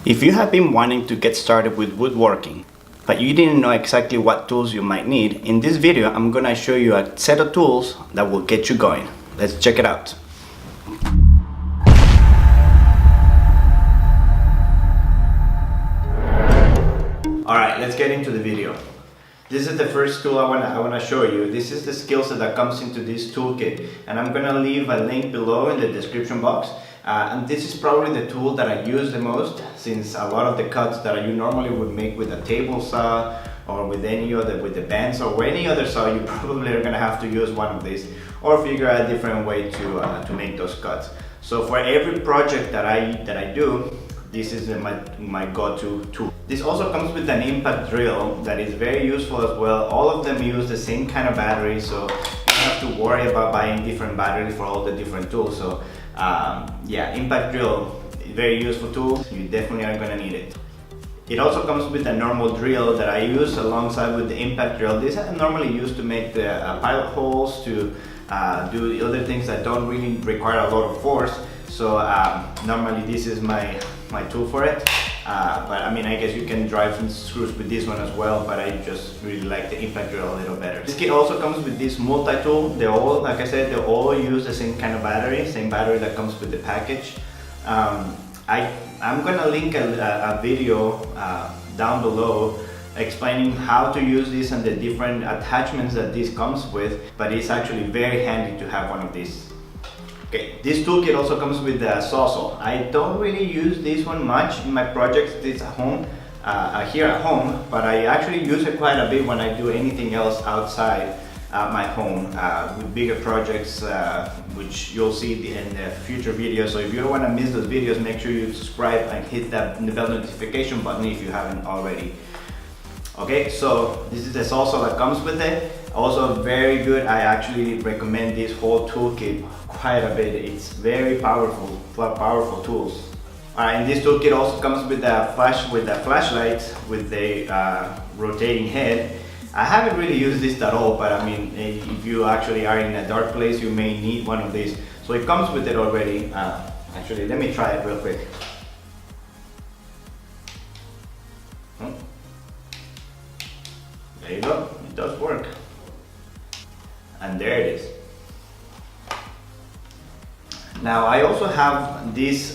If you have been wanting to get started with woodworking, but you didn't know exactly what tools you might need, in this video I'm gonna show you a set of tools that will get you going. Let's check it out. Alright, let's get into the video. This is the first tool I wanna show you. This is the skill set that comes into this toolkit, and I'm gonna leave a link below in the description box. And this is probably the tool that I use the most, since a lot of the cuts that you normally would make with a table saw or with any other, with the bandsaw or any other saw, you probably are gonna have to use one of these or figure out a different way to make those cuts. So for every project that I do, this is my go-to tool. This also comes with an impact drill that is very useful as well. All of them use the same kind of battery, so you don't have to worry about buying different batteries for all the different tools. So yeah, impact drill, very useful tool. You definitely are gonna need it. It also comes with a normal drill that I use alongside with the impact drill. This I normally use to make the pilot holes, to do the other things that don't really require a lot of force. So normally this is my tool for it. But I mean, I guess you can drive some screws with this one as well, but I just really like the impact drill a little better. This kit also comes with this multi-tool. They all, like I said, they all use the same kind of battery, same battery that comes with the package. I'm gonna link a video down below explaining how to use this and the different attachments that this comes with, but it's actually very handy to have one of these. Okay, this toolkit also comes with a sawzall. I don't really use this one much in my projects this at home, here at home, but I actually use it quite a bit when I do anything else outside my home with bigger projects, which you'll see in the future videos. So if you don't want to miss those videos, make sure you subscribe and hit that bell notification button if you haven't already. Okay, so this is the sawzall that comes with it. Also very good. I actually recommend this whole toolkit quite a bit. It's very powerful tools. And this toolkit also comes with a flashlight with the rotating head. I haven't really used this at all, but I mean, if you actually are in a dark place, you may need one of these. So it comes with it already. Actually, let me try it real quick. There you go, it does work. And there it is. Now I also have this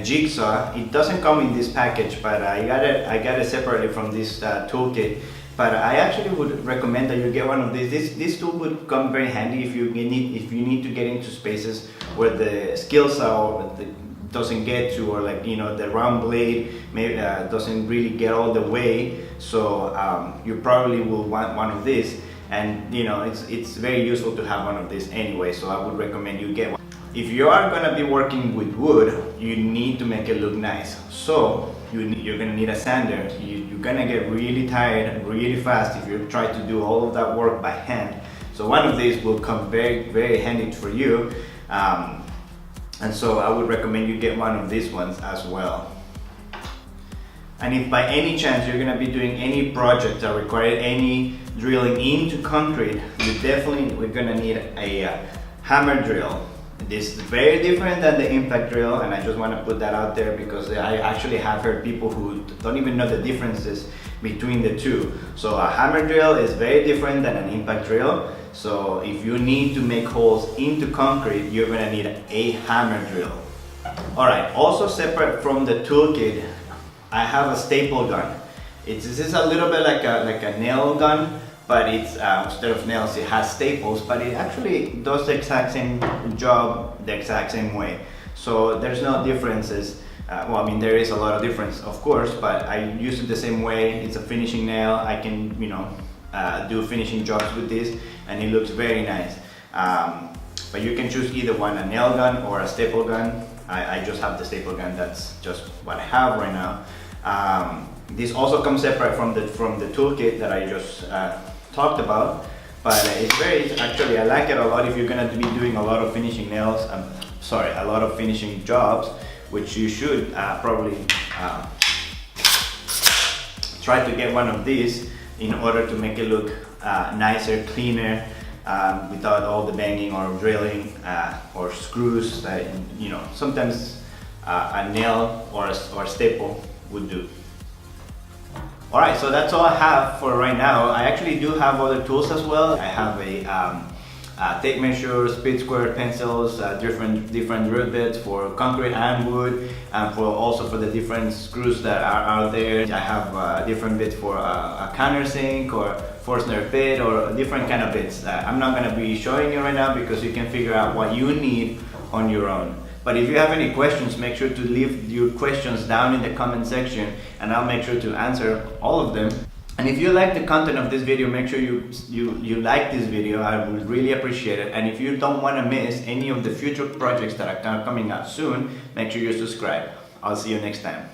jigsaw. It doesn't come in this package, but I got it separately from this toolkit. But I actually would recommend that you get one of these. This tool would come very handy if you need to get into spaces where the skill saw doesn't get to, or like, you know, the round blade maybe doesn't really get all the way. So you probably will want one of these, and you know, it's very useful to have one of these anyway. So I would recommend you get one. If you are gonna be working with wood, you need to make it look nice. So you're gonna need a sander. You're gonna get really tired really fast if you try to do all of that work by hand. So one of these will come very, very handy for you. And so I would recommend you get one of these ones as well. And if by any chance you're gonna be doing any project that require any drilling into concrete, we're gonna need a hammer drill. This is very different than the impact drill, and I just want to put that out there because I actually have heard people who don't even know the differences between the two. So a hammer drill is very different than an impact drill. So if you need to make holes into concrete, you're going to need a hammer drill. Alright, also separate from the toolkit, I have a staple gun. This is a little bit like a nail gun, but it's instead of nails it has staples, but it actually does the exact same job the exact same way. So there's no differences. Well, I mean, there is a lot of difference, of course, but I use it the same way. It's a finishing nail. I can, you know, do finishing jobs with this, and it looks very nice. But you can choose either one, a nail gun or a staple gun. I just have the staple gun. That's just what I have right now. This also comes separate from the toolkit that I just talked about, but actually I like it a lot if you're gonna be doing a lot of finishing nails. A lot of finishing jobs, which you should probably try to get one of these in order to make it look nicer, cleaner, without all the banging or drilling or screws that, you know, sometimes a nail or a staple would do. Alright, so that's all I have for right now. I actually do have other tools as well. I have a tape measure, speed square pencils, different drill bits for concrete and wood, and also for the different screws that are out there. I have different bits for a countersink or Forstner bit or different kind of bits. I'm not going to be showing you right now because you can figure out what you need on your own. But if you have any questions, make sure to leave your questions down in the comment section and I'll make sure to answer all of them. And if you like the content of this video, make sure you like this video. I would really appreciate it. And if you don't want to miss any of the future projects that are coming out soon, make sure you subscribe. I'll see you next time.